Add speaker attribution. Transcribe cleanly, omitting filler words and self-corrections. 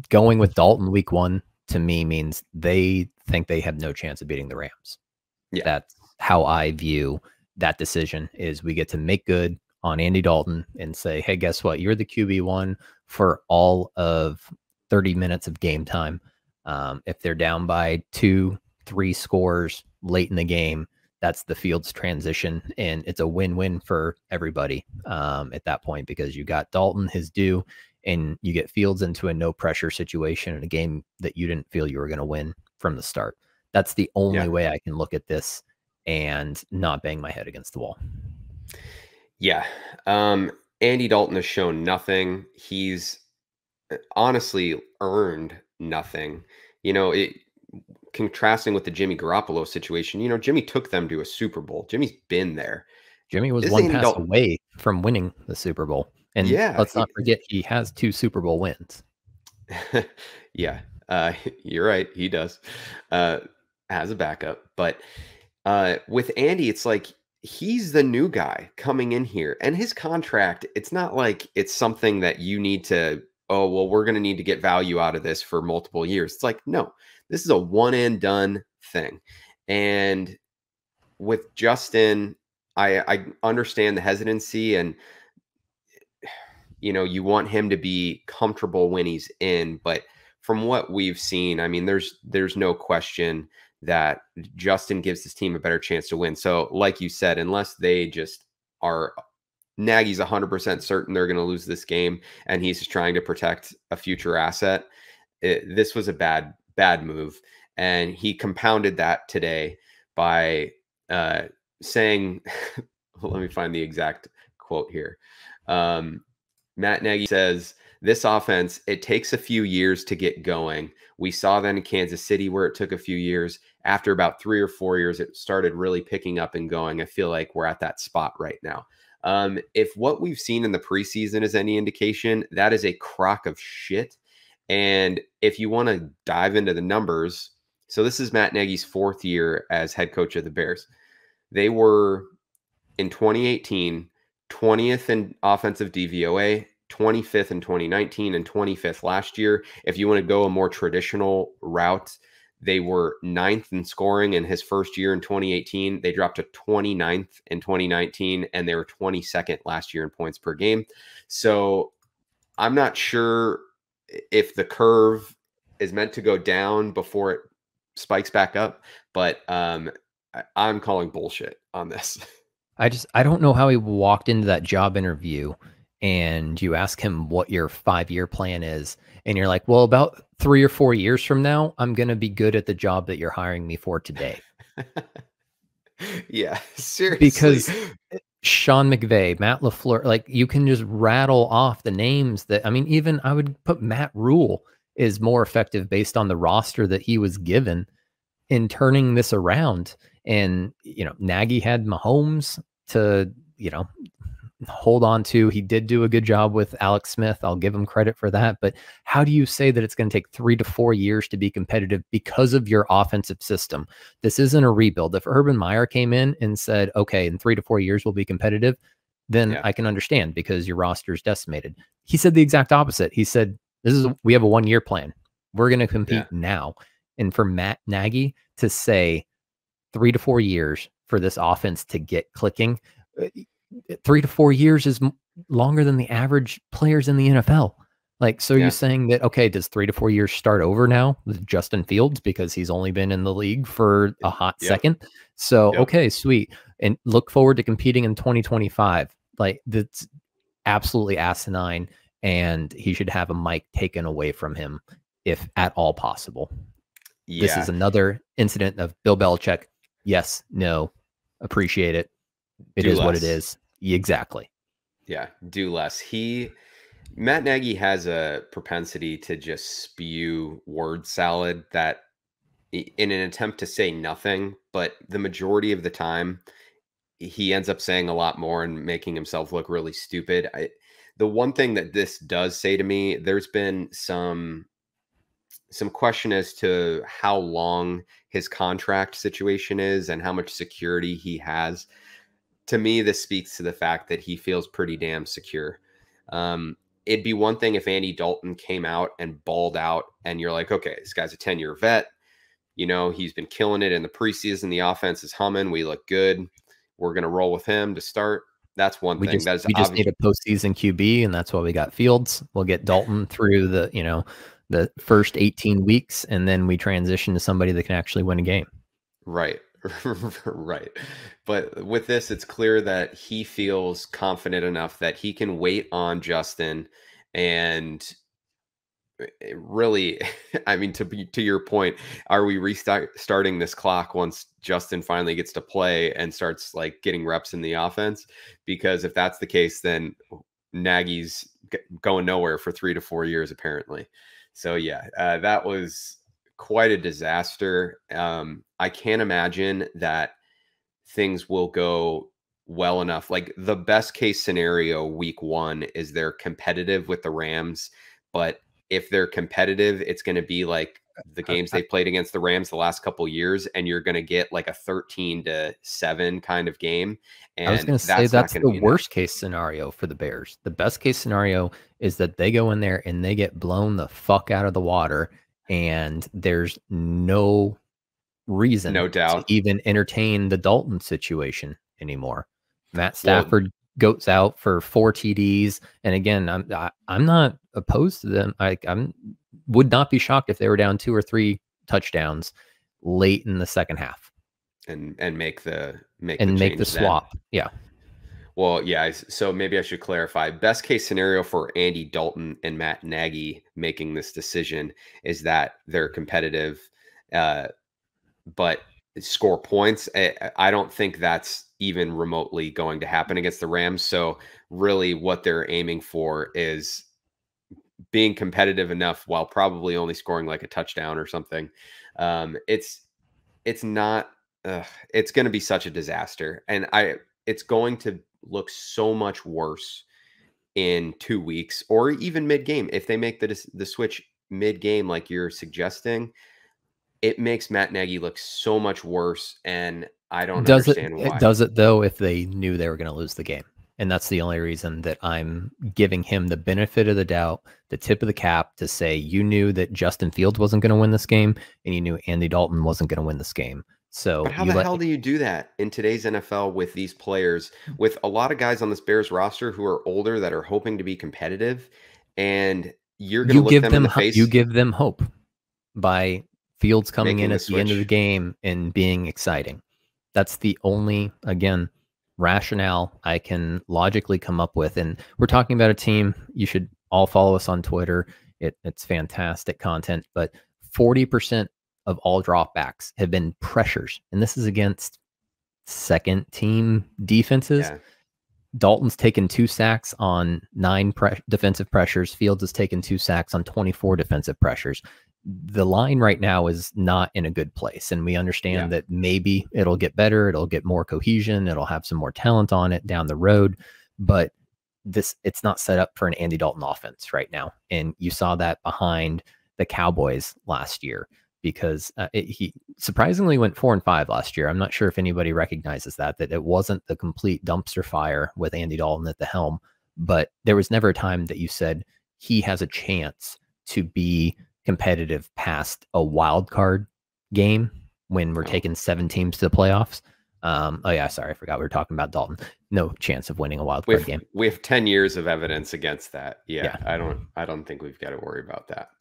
Speaker 1: going with Dalton week 1 to me means they think they have no chance of beating the Rams.
Speaker 2: Yeah.
Speaker 1: That's how I view that decision. Is we get to make good on Andy Dalton and say, hey, guess what? You're the QB1 for all of 30 minutes of game time. If they're down by 2, 3 scores late in the game, that's the field's transition, and it's a win-win for everybody at that point, because you got Dalton his due, and you get Fields into a no-pressure situation in a game that you didn't feel you were going to win from the start. That's the only way I can look at this and not bang my head against the wall.
Speaker 2: Yeah. Andy Dalton has shown nothing. He's honestly earned nothing. Contrasting with the Jimmy Garoppolo situation, Jimmy took them to a Super Bowl. Jimmy's been there.
Speaker 1: Jimmy was one pass away from winning the Super Bowl. And let's not forget, he has 2 Super Bowl wins.
Speaker 2: Yeah, you're right. He does, as a backup. But with Andy, it's like he's the new guy coming in here. And his contract, it's not like it's something that you need to, oh, well, we're going to need to get value out of this for multiple years. It's like, no, this is a one and done thing. And with Justin, I understand the hesitancy, and you want him to be comfortable when he's in. But from what we've seen, I mean, there's no question that Justin gives his team a better chance to win. So like you said, unless they just are, Nagy's 100% certain they're going to lose this game and he's just trying to protect a future asset, this was a bad move. And he compounded that today by saying, let me find the exact quote here. Matt Nagy says, this offense, it takes a few years to get going. We saw that in Kansas City where it took a few years. After about 3 or 4 years, it started really picking up and going. I feel like we're at that spot right now. If what we've seen in the preseason is any indication, that is a crock of shit. And if you want to dive into the numbers, so this is Matt Nagy's 4th year as head coach of the Bears. They were, in 2018, 20th in offensive DVOA, 25th in 2019, and 25th last year. If you want to go a more traditional route, they were 9th in scoring in his first year in 2018. They dropped to 29th in 2019, and they were 22nd last year in points per game. So I'm not sure if the curve is meant to go down before it spikes back up, but I'm calling bullshit on this.
Speaker 1: I don't know how he walked into that job interview and you ask him what your 5-year plan is, and you're like, well, about 3 or 4 years from now, I'm going to be good at the job that you're hiring me for today.
Speaker 2: Yeah, seriously.
Speaker 1: Because Sean McVay, Matt LaFleur, like, you can just rattle off the names that, I mean, even I would put Matt Rule is more effective based on the roster that he was given in turning this around. And, Nagy had Mahomes to, hold on to. He did do a good job with Alex Smith. I'll give him credit for that. But how do you say that it's going to take 3 to 4 years to be competitive because of your offensive system? This isn't a rebuild. If Urban Meyer came in and said, okay, in 3 to 4 years we'll be competitive, then I can understand, because your roster is decimated. He said the exact opposite. He said, we have a 1-year plan. We're going to compete now. And for Matt Nagy to say 3 to 4 years for this offense to get clicking, 3 to 4 years is longer than the average players in the NFL. Like, so you're saying that, okay, does 3 to 4 years start over now with Justin Fields because he's only been in the league for a hot second? So, okay, sweet. And look forward to competing in 2025. Like, that's absolutely asinine. And he should have a mic taken away from him if at all possible. This is another incident of Bill Belichick. Yes, no, appreciate it. It is what it is. Exactly.
Speaker 2: Yeah, do less. Matt Nagy has a propensity to just spew word salad that in an attempt to say nothing, but the majority of the time he ends up saying a lot more and making himself look really stupid. The one thing that this does say to me, there's been some question as to how long his contract situation is and how much security he has. To me, this speaks to the fact that he feels pretty damn secure. it'd be one thing if Andy Dalton came out and balled out and you're like, okay, this guy's a 10-year vet. You know, he's been killing it in the preseason. The offense is humming. We look good. We're going to roll with him to start. That's one thing. That is
Speaker 1: we just need a postseason QB, and that's why we got Fields. We'll get Dalton through the, you know, the first 18 weeks, and then we transition to somebody that can actually win a game.
Speaker 2: Right. Right. But with this, it's clear that he feels confident enough that he can wait on Justin. And really, I mean, to your point, are we starting this clock once Justin finally gets to play and starts like getting reps in the offense? Because if that's the case, then Nagy's going nowhere for 3 to 4 years, apparently. So yeah, that was quite a disaster. I can't imagine that things will go well enough. Like the best case scenario week 1 is they're competitive with the Rams, but if they're competitive, it's going to be like the games they played against the Rams the last couple of years, and you're going to get like a 13-7 kind of game. And
Speaker 1: I was going to say that's the worst case scenario for the Bears. The best case scenario is that they go in there and they get blown the fuck out of the water, and there's no reason,
Speaker 2: no doubt,
Speaker 1: to even entertain the Dalton situation anymore. Matt Stafford goes out for 4 TDs, and again, I'm not opposed to them. I'm would not be shocked if they were down 2 or 3 touchdowns late in the second half,
Speaker 2: and make the
Speaker 1: swap. Then. Yeah.
Speaker 2: Well, yeah. So maybe I should clarify. Best case scenario for Andy Dalton and Matt Nagy making this decision is that they're competitive, but score points. I don't think that's even remotely going to happen against the Rams. So really what they're aiming for is being competitive enough while probably only scoring like a touchdown or something. It's not, it's going to be such a disaster. And it's going to look so much worse in 2 weeks or even mid game. If they make the switch mid game, like you're suggesting, it makes Matt Nagy look so much worse. And I don't understand why.
Speaker 1: Does it though, if they knew they were going to lose the game? And that's the only reason that I'm giving him the benefit of the doubt, the tip of the cap, to say you knew that Justin Fields wasn't going to win this game, and you knew Andy Dalton wasn't going to win this game. So,
Speaker 2: but how the hell do you do that in today's NFL with these players, with a lot of guys on this Bears roster who are older that are hoping to be competitive, and you're going to look them in the face?
Speaker 1: You give them hope by Fields coming in at the end of the game and being exciting. That's the only, again, rationale I can logically come up with. And we're talking about a team. You should all follow us on Twitter. It's fantastic content, but 40% of all dropbacks have been pressures. And this is against second team defenses. Yeah. Dalton's taken 2 sacks on 9 defensive pressures. Fields has taken 2 sacks on 24 defensive pressures. The line right now is not in a good place. And we understand that maybe it'll get better. It'll get more cohesion. It'll have some more talent on it down the road. But it's not set up for an Andy Dalton offense right now. And you saw that behind the Cowboys last year, because he surprisingly went 4-5 last year. I'm not sure if anybody recognizes that it wasn't the complete dumpster fire with Andy Dalton at the helm, but there was never a time that you said he has a chance to be competitive past a wild card game when we're taking 7 teams to the playoffs. Oh yeah, sorry, I forgot we were talking about Dalton. No chance of winning a wild card game.
Speaker 2: We have 10 years of evidence against that. Yeah. I don't think we've got to worry about that.